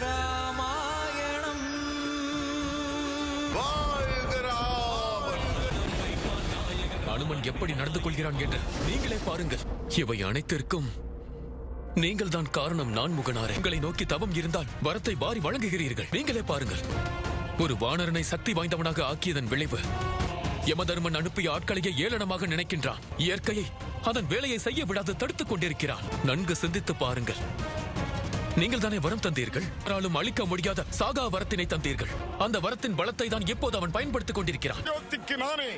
ராமாயணம். அனுமன் எப்படி நடந்து கொள்கிறான் என்று நீங்களே பாருங்கள். இவை அனைத்திற்கும் நீங்கள் தான் காரணம். நான் முகனாரே, உங்களை நோக்கி தவம் இருந்தால் வரத்தை வாரி வழங்குகிறீர்கள். நீங்களே பாருங்கள். ஒரு வானரனை சக்தி வாய்ந்தவனாக ஆக்கியதன் விளைவு யமதர்மன் அனுப்பிய ஆட்களையே ஏளனமாக நினைக்கின்றான். இயற்கையை அதன் வேலையை செய்ய விடாது தடுத்துக் கொண்டிருக்கிறான். நன்கு சிந்தித்து பாருங்கள். நீங்கள் தானே வரம் தந்தீர்கள். யாராலும் அழிக்க முடியாத சாகா வரத்தினை தந்தீர்கள். அந்த வரத்தின் பலத்தை தான் இப்போது அவன் பயன்படுத்திக் கொண்டிருக்கிறான். நானே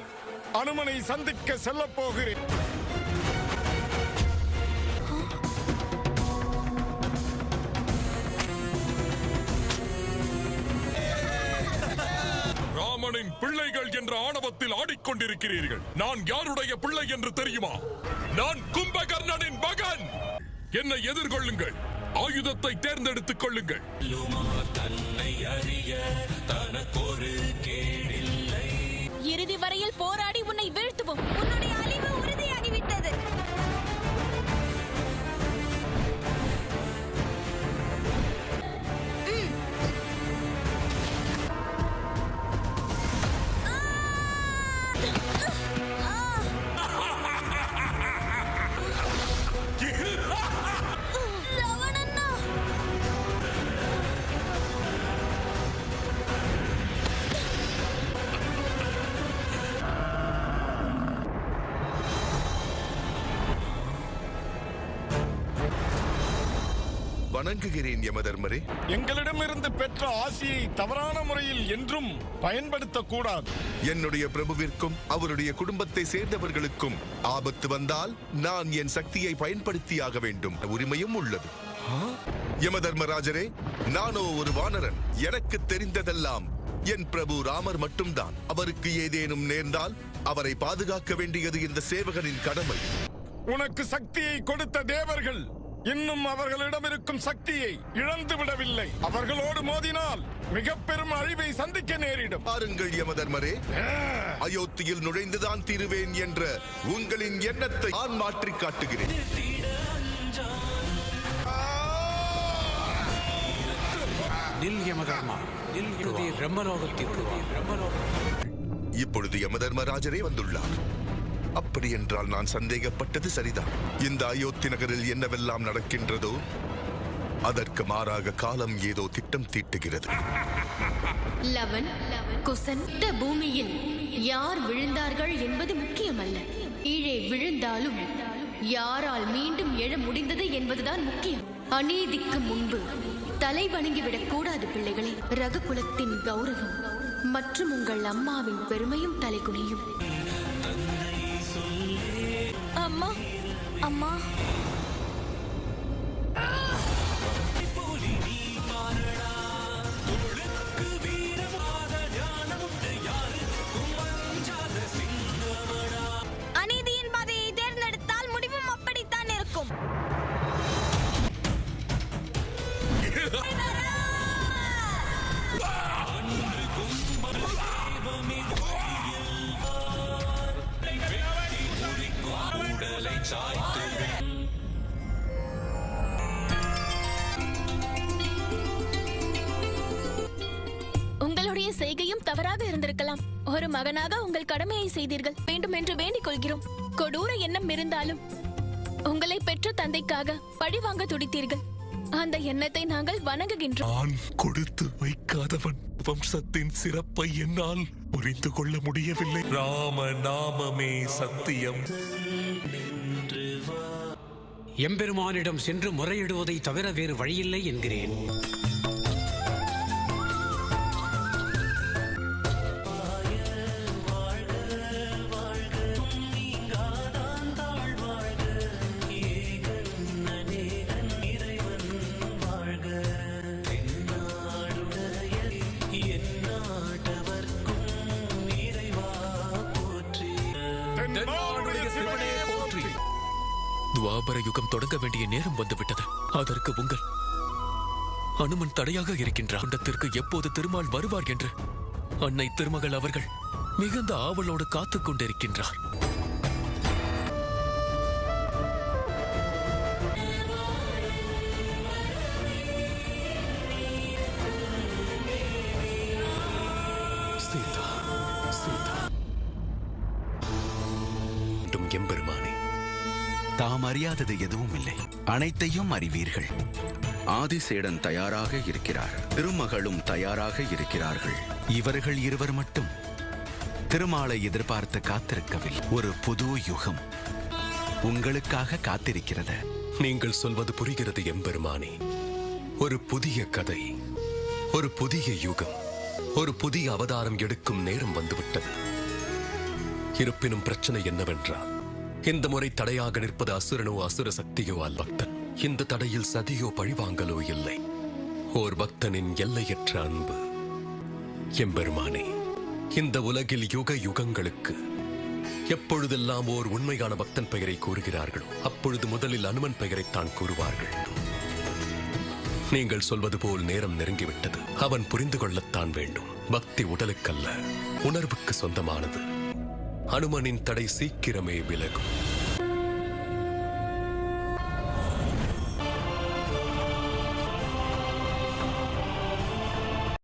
அனுமனை சந்திக்க செல்ல போகிறேன். ராமனின் பிள்ளைகள் என்ற ஆணவத்தில் ஆடிக்கொண்டிருக்கிறீர்கள். நான் யாருடைய பிள்ளை என்று தெரியுமா? நான் கும்பகர்ணனின் மகன். என்னை எதிர்கொள்ளுங்கள். ஆயுதத்தை தேர்ந்தெடுத்துக் கொள்ளுங்கள். தன்னை அறிய தனக்கொரு கேடில்லை. இறுதி வரையில் போராடி உன்னை வீழ்த்துவோம். உன்னுடைய அழிவு உறுதியாகிவிட்டது. வணங்குகிறேன் யமதர்மரே. எங்களிடமிருந்து பெற்ற ஆசியை தவறான முறையில் என்றும் பயன்படுத்தக்கூடாது. என்னுடைய பிரபுவிற்கும் அவருடைய குடும்பத்தை சேர்ந்தவர்களுக்கும் ஆபத்து வந்தால் நான் என் சக்தியை பயன்படுத்தியாக வேண்டும். உரிமையும் உள்ளது. யமதர்மராஜரே, நானோ ஒரு வானரன். எனக்கு தெரிந்ததெல்லாம் என் பிரபு ராமர் மட்டும்தான். அவருக்கு ஏதேனும் நேர்ந்தால் அவரை பாதுகாக்க வேண்டியது இந்த சேவகனின் கடமை. உனக்கு சக்தியை கொடுத்த தேவர்கள் இன்னும் அவர்களிடம் இருக்கும் சக்தியை இழந்து விடவில்லை. அவர்களோடு மோதினால் மிக பெரும் அழிவை சந்திக்க நேரிடும். பாருங்கள் யமதர்மரே, அயோத்தியில் நுழைந்துதான் தீருவேன் என்ற உங்களின் எண்ணத்தை நான் மாற்றி காட்டுகிறேன். இப்பொழுது யமதர்மராஜரே வந்துள்ளார். அப்படி என்றால் நான் சந்தேகப்பட்டது சரிதான். இந்த அயோத்தி நகரில் என்னவெல்லாம் நடக்கின்றதோ அதற்கு மாறாக காலம் ஏதோ திட்டம் தீட்டுகிறது. லவன், குசன், இந்த பூமியில் யார் விழுந்தார்கள் என்பது முக்கியமல்ல. கீழே விழுந்தாலும் யாரால் மீண்டும் எழ முடிந்தது என்பதுதான் முக்கியம். அநீதிக்கு முன்பு தலை வணங்கிவிடக் கூடாது பிள்ளைகளே. ரகுகுலத்தின் கௌரவம் மற்றும் உங்கள் அம்மாவின் பெருமையும் தலைகுனியும். அம்மா, அம்மா. அநீதியின் பாதையை தேர்ந்தெடுத்தால் முடிவும் அப்படித்தான் இருக்கும். உங்களுடைய செய்கையும் தவறாக இருந்திருக்கலாம். ஒரு மகனாக உங்கள் கடமையை செய்தீர்கள். வேண்டும் என்று வேண்டிக் கொள்கிறோம். கொடூர எண்ணம் இருந்தாலும் உங்களை பெற்ற தந்தைக்காக பழி வாங்க துடித்தீர்கள். அந்த எண்ணத்தை நாங்கள் வணங்குகின்றோம். நான் கொடுத்து வைக்காதவன் வம்சத்தின் சிறப்பை என்னால் புரிந்து கொள்ள முடியவில்லை. ராம நாமமே சத்தியம். எம்பெருமானிடம் சென்று முறையிடுவதை தவிர வேறு வழியில்லை என்கிறேன். துவாபர யுகம் தொடங்க வேண்டிய நேரம் வந்துவிட்டது. அதற்கு உங்கள் அனுமன் தடையாக இருக்கின்றார். குண்டத்திற்கு எப்போது திருமால் வருவார் என்று அன்னை திருமகள் அவர்கள் மிகுந்த ஆவலோடு காத்துக் கொண்டிருக்கின்றார். வேண்டும் எம்பெருமானே. தாம் அறியாதது எதுவும் இல்லை, அனைத்தையும் அறிவீர்கள். ஆதிசேடன் தயாராக இருக்கிறார், திருமகளும் தயாராக இருக்கிறார்கள். இவர்கள் இருவர் மட்டும் திருமாலை எதிர்பார்த்து காத்திருக்கவில்லை. ஒரு புது யுகம் உங்களுக்காக காத்திருக்கிறது. நீங்கள் சொல்வது புரிகிறது எம்பெருமானே. ஒரு புதிய கதை, ஒரு புதிய யுகம், ஒரு புதிய அவதாரம் எடுக்கும் நேரம் வந்துவிட்டது. இருப்பினும் பிரச்சனை என்னவென்றால், இந்த முறை தடையாக நிற்பது அசுரனோ அசுர சக்தியோ அல்ல, பக்தன். இந்த தடையில் சதியோ பழிவாங்கலோ இல்லை, ஓர் பக்தனின் எல்லையற்ற அன்பு. எம்பெருமானே, இந்த உலகில் யுக யுகங்களுக்கு எப்பொழுதெல்லாம் ஓர் உண்மையான பக்தன் பெயரை கூறுகிறார்களோ அப்பொழுது முதலில் அனுமன் பெயரைத்தான் கூறுவார்கள். நீங்கள் சொல்வது போல் நேரம் நெருங்கிவிட்டது. அவன் புரிந்து கொள்ளத்தான் வேண்டும். பக்தி உடலுக்கல்ல, உணர்வுக்கு சொந்தமானது. அனுமனின் தடை சீக்கிரமே விலகும்.